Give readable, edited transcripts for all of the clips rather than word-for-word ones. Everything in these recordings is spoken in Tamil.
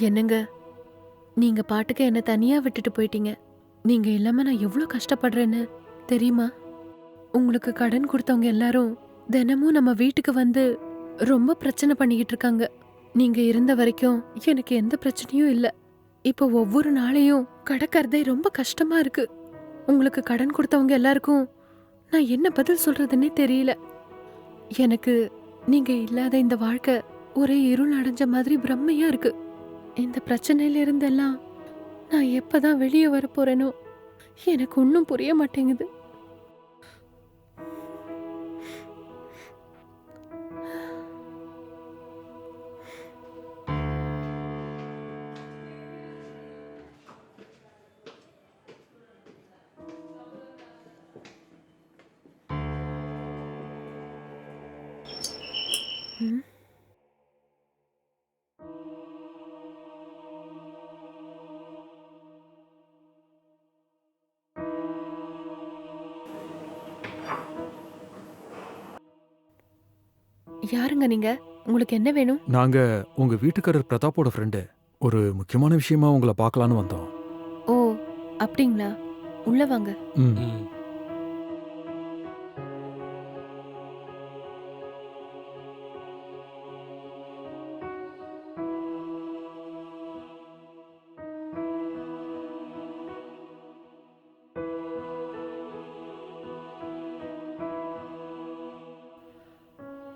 என்னங்க, நீங்க பாட்டுக்கு என்ன தனியா விட்டுட்டு போயிட்டீங்க. நீங்க இல்லாம நான் எவ்ளோ கஷ்டப்படுறேன்னு தெரியுமா? உங்களுக்கு கடன் கொடுத்தவங்க எல்லாரும் தினமும் நம்ம வீட்டுக்கு வந்து ரொம்ப பிரச்சனை பண்ணிக்கிட்டு இருக்காங்க. நீங்க இருந்த வரைக்கும் எனக்கு எந்த பிரச்சனையும் இல்ல. இப்போ ஒவ்வொரு நாளையும் கடக்கறதே ரொம்ப கஷ்டமா இருக்கு. உங்களுக்கு கடன் கொடுத்தவங்க எல்லாருக்கும் நான் என்ன பதில் சொல்றதுன்னே தெரியல. எனக்கு நீங்க இல்லாத இந்த வாழ்க்கை ஒரே இருள் அடைஞ்ச மாதிரி பிரம்மையா இருக்கு. இந்த பிரச்சனையில இருந்தெல்லாம் நான் எப்பதான் வெளியே வர போறேனோ எனக்கு ஒன்றும் புரிய மாட்டேங்குது. ம். யாருங்க நீங்க? உங்களுக்கு என்ன வேணும்? நாங்க உங்க வீட்டுக்காரர் பிரதாப்போட ஃப்ரெண்டு. ஒரு முக்கியமான விஷயமா உங்கள பார்க்கலான்னு வந்தோம். ஓ, அப்படிங்களா? உள்ள வாங்க. ம். ம்.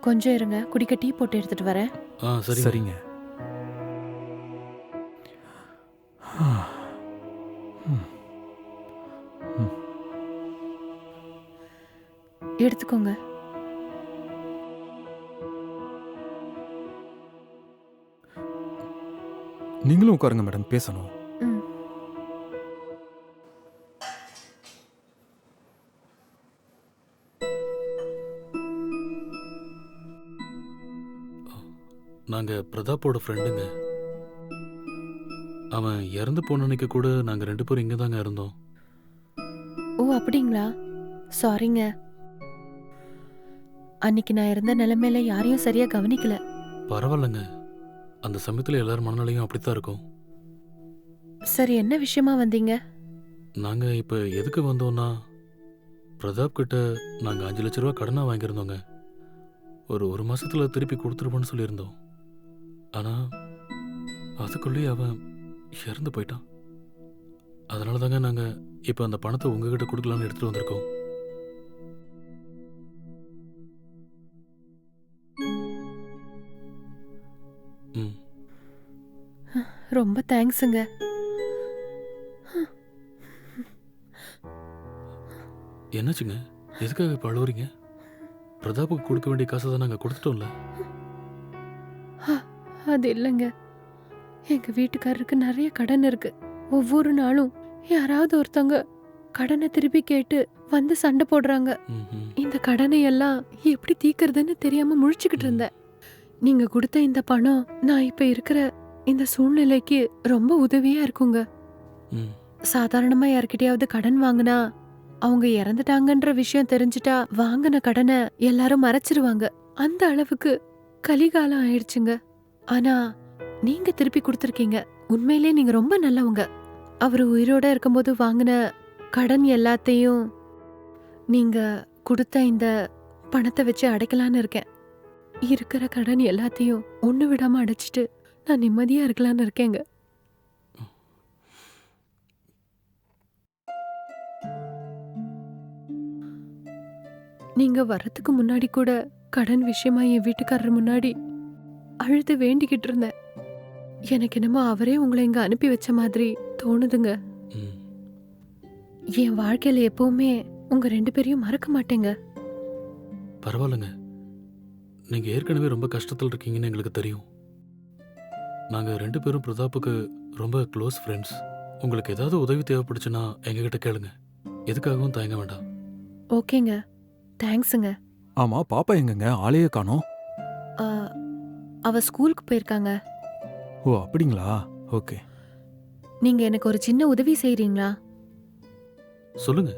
கொஞ்சம் இருங்க, குடிக்க டீ போட்டு எடுத்துட்டு வரேன். சரிங்க. சரிங்க. ம். ம். எடுத்துக்கோங்க. நீங்களும் உட்காருங்க மேடம், பேசணும். ம். நாங்க பிரதாப்போட ஃப்ரெண்டுங்க. அவன் இறந்து போன அன்னைக்கு கூட நாங்க 2 பேரும் இங்க தாங்க இருந்தோம். ஓ, அப்படிங்களா? சாரிங்க. அன்னைக்கு நான் இருந்த நிலைமையில யாரையும் சரியா கவனிக்கல. பரவாயில்லைங்க. அந்த சமயத்துல எல்லார் மனநிலையும் அப்படித்தான் இருக்கும். சரி, என்ன விஷயமா வந்தீங்க? நாங்க இப்ப எதுக்கு வந்தோம்னா, பிரதாப் கிட்ட நாங்க 5 லட்ச ரூபா கடனா வாங்கியிருந்தோங்க. ஒரு மாசத்துல திருப்பி கொடுத்துருவோன்னு சொல்லியிருந்தோம். ஆனா அதுக்குள்ளேயே அவன் இறந்து போயிட்டான். அதனால தாங்க நாங்க இப்ப அந்த பணத்தை உங்ககிட்ட கொடுக்கலான்னு எடுத்துட்டு வந்திருக்கோம். ம். ரொம்ப தேங்க்ஸுங்க. என்னாச்சுங்க? எதுக்காக இப்ப அழுவுறீங்க? பிரதாப்புக்கு கொடுக்க வேண்டிய காசை தான் நாங்க கொடுத்துட்டோம்ல. அது இல்லைங்க, எங்க வீட்டுக்காரருக்கு நிறைய கடன் இருக்கு. ஒவ்வொரு நாளும் யாராவது ஒருத்தவங்க கடனை திருப்பி கேட்டு வந்து சண்டை போடுறாங்க. ம்ஹும். இந்த கடனை எல்லாம் எப்படி தீர்க்கறதுன்னு தெரியாம முழிச்சுக்கிட்டு இருந்தேன். நீங்க கொடுத்த இந்த பணம் நான் இப்ப இருக்கிற இந்த சூழ்நிலைக்கு ரொம்ப உதவியா இருக்குங்க. ம். சாதாரணமா யார்கிட்டயாவது கடன் வாங்கினா அவங்க இறந்துட்டாங்கன்ற விஷயம் தெரிஞ்சுட்டா வாங்கின கடனை எல்லாரும் மறைச்சிருவாங்க. அந்த அளவுக்கு கலிகாலம் ஆயிடுச்சுங்க. ஆனா நீங்க திருப்பி கொடுத்துருக்கீங்க. உண்மையிலே நீங்க ரொம்ப நல்லவங்க. அவர் உயிரோட இருக்கும்போது வாங்கின கடன் எல்லாத்தையும் நீங்க கொடுத்த இந்த பணத்தை வச்சு அடைக்கலான்னு இருக்கேன். இருக்கிற கடன் எல்லாத்தையும் ஒண்ணு விடாம அடைச்சிட்டு நான் நிம்மதியா இருக்கலான்னு இருக்கேங்க. நீங்க வர்றதுக்கு முன்னாடி கூட கடன் விஷயமா என் வீட்டுக்காரர் முன்னாடி அழுது வேண்டிக்கிட்டு இருந்தேன். எனக்கு என்னமோ அவரே உங்களை இங்க அனுப்பி வச்ச மாதிரி தோணுதுங்க. ம். என் வாழ்க்கையில எப்பவுமே உங்க 2 பேரையும் மறக்க மாட்டேங்க. பரவாயில்லைங்க. நீங்க ஏற்கனவே ரொம்ப கஷ்டத்தில் இருக்கீங்கன்னு எங்களுக்கு தெரியும். நாங்க 2 பேரும் பிரதாப்புக்கு ரொம்ப க்ளோஸ் ஃப்ரெண்ட்ஸ். உங்களுக்கு ஏதாவது உதவி தேவைப்படுச்சுன்னா எங்ககிட்ட கேளுங்க. எதுக்காகவும் தயங்க வேண்டாம். ஓகேங்க, தேங்க்ஸுங்க. ஆமா, பாப்பா எங்கங்க? ஆளையே காணோம். ஆ, அவ ஸ்கூலுக்கு போயிருக்காங்க. ஓ, அப்படிங்களா? ஓகே. நீங்க எனக்கு ஒரு சின்ன உதவி செய்றீங்களா? சொல்லுங்க.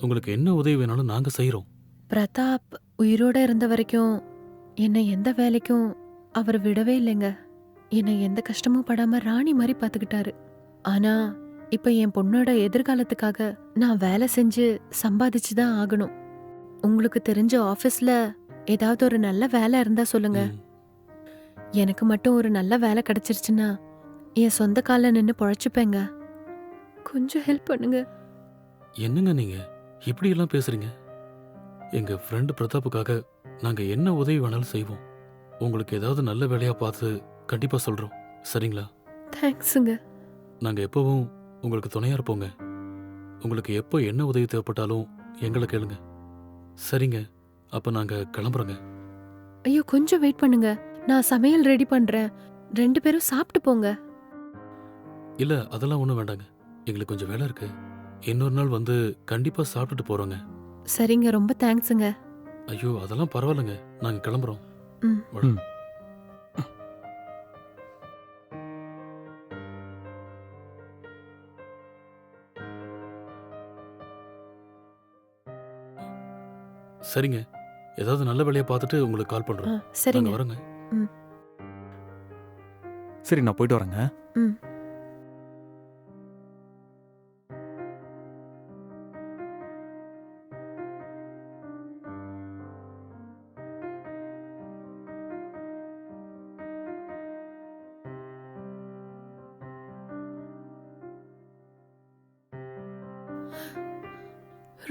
உங்களுக்கு என்ன உதவி வேணாலும் நாங்க செய்றோம். பிரதாப் உயிரோட இருந்த வரைக்கும் என்னை எந்த வேலைக்கும் அவர் விடவே இல்லைங்க. என்னை எந்த கஷ்டமும் படாம ராணி மாதிரி பாத்துக்கிட்டாரு. ஆனா இப்ப என் பொண்ணோட எதிர்காலத்துக்காக நான் வேலை செஞ்சு சம்பாதிச்சு தான் ஆகணும். உங்களுக்கு தெரிஞ்ச ஆபீஸ்ல ஏதாவது ஒரு நல்ல வேலை இருந்தா சொல்லுங்க. ம். எனக்கு மட்டும் ஒரு நல்ல வேலை கிடைச்சிருச்சுன்னா என் சொந்த கால்ல நின்னு பொழைச்சுப்பேங்க. கொஞ்சம் ஹெல்ப் பண்ணுங்க. என்னங்க நீங்க இப்படி எல்லாம் பேசுறீங்க? எங்க ஃப்ரெண்டு பிரதாப்புக்காக நாங்க என்ன உதவி வேணாலும் செய்வோம். உங்களுக்கு ஏதாவது நல்ல வேலையா பார்த்து கண்டிப்பா சொல்றோம். சரிங்களா? தேங்க்ஸுங்க. நாங்க எப்பவும் உங்களுக்கு துணையா இருப்போங்க. உங்களுக்கு எப்போ என்ன உதவி தேவைப்பட்டாலும் எங்களை கேளுங்க. சரிங்க, அப்ப நாங்க கிளம்புறோங்க. ஐயோ கொஞ்சம் வெயிட் பண்ணுங்க. நான் சமையல் ரெடி பண்றேன். 2 பேரும் சாப்பிட்டு போங்க. இல்ல அதெல்லாம் ஒண்ணும் வேண்டாங்க. எங்களுக்கு கொஞ்சம் வேலை இருக்கு. இன்னொரு நாள் வந்து கண்டிப்பா சாப்பிட்டுட்டு போறோங்க. சரிங்க, ரொம்ப தேங்க்ஸுங்க. ஐயோ அதெல்லாம் பரவாயில்லைங்க. நாங்க கிளம்புறோம். ம். ம். சரிங்க, ஏதாவது நல்ல வேலையா பார்த்துட்டு உங்களுக்கு கால் ஆ, பண்றோம். நாங்க சரிங்க. வரோங்க. சரி, நான் போயிட்டு வரேங்க. ம்.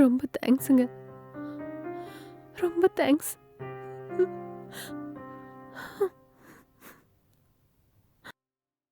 ரொம்ப தேங்க்ஸுங்க. ரொம்ப தேங்க்ஸ்.